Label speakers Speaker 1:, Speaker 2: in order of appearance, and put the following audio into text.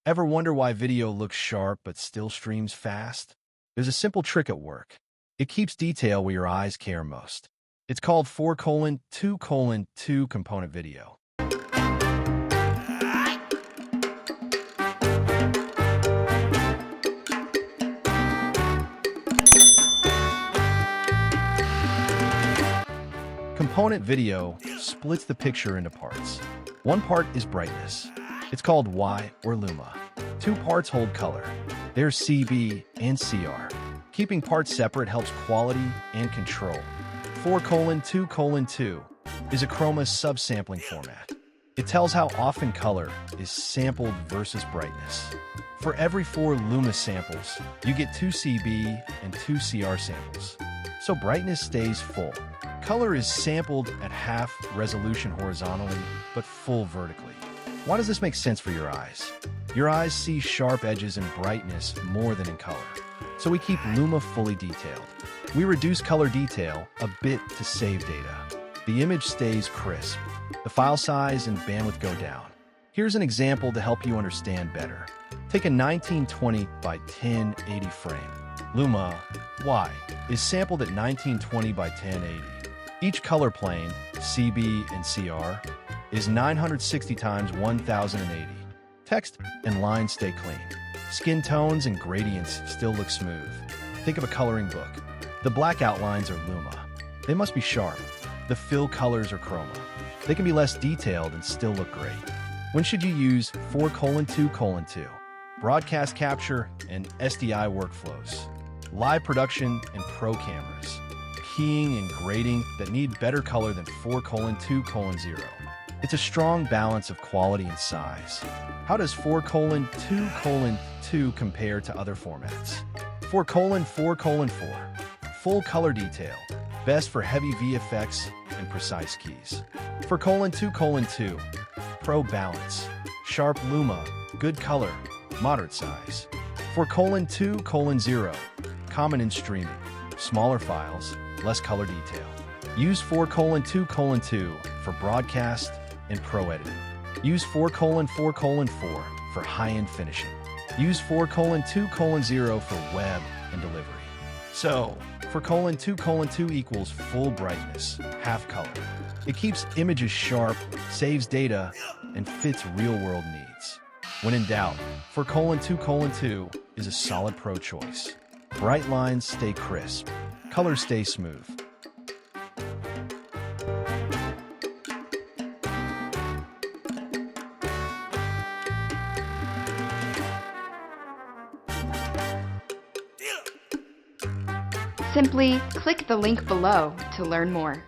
Speaker 1: Ever wonder why video looks sharp but still streams fast? There's a simple trick at work. It keeps detail where your eyes care most. It's called 4:2:2 component video. Component video splits the picture into parts. One part is brightness. It's called Y or Luma. Two parts hold color. There's CB and CR. Keeping parts separate helps quality and control. 4:2:2 is a Chroma Subsampling format. It tells how often color is sampled versus brightness. For every 4 Luma samples, you get 2 CB and 2 CR samples. So brightness stays full. Color is sampled at half resolution horizontally, but full vertically. Why does this make sense for your eyes? Your eyes see sharp edges and brightness more than in color. So we keep Luma fully detailed. We reduce color detail a bit to save data. The image stays crisp. The file size and bandwidth go down. Here's an example to help you understand better. Take a 1920 by 1080 frame. Luma Y is sampled at 1920 by 1080. Each color plane, CB and CR, is 960 times 1080. Text and lines stay clean. Skin tones and gradients still look smooth. Think of a coloring book. The black outlines are Luma. They must be sharp. The fill colors are Chroma. They can be less detailed and still look great. When should you use 4:2:2? Broadcast capture and SDI workflows. Live production and pro cameras. Keying and grading that need better color than 4:2:0. It's a strong balance of quality and size. How does 4:2:2 compare to other formats? 4:4:4. Full color detail. Best for heavy VFX and precise keys. 4:2:2. Pro balance. Sharp Luma. Good color. Moderate size. 4:2:0. Common in streaming. Smaller files. Less color detail. Use 4:2:2 for broadcast and pro editing. Use 4:4:4 for high-end finishing. Use 4:2:0 for web and delivery. So, 4:2:2 equals full brightness, half color. It keeps images sharp, saves data, and fits real-world needs. When in doubt, 4:2:2 is a solid pro choice. Bright lines stay crisp. Colors stay smooth.
Speaker 2: Simply click the link below to learn more.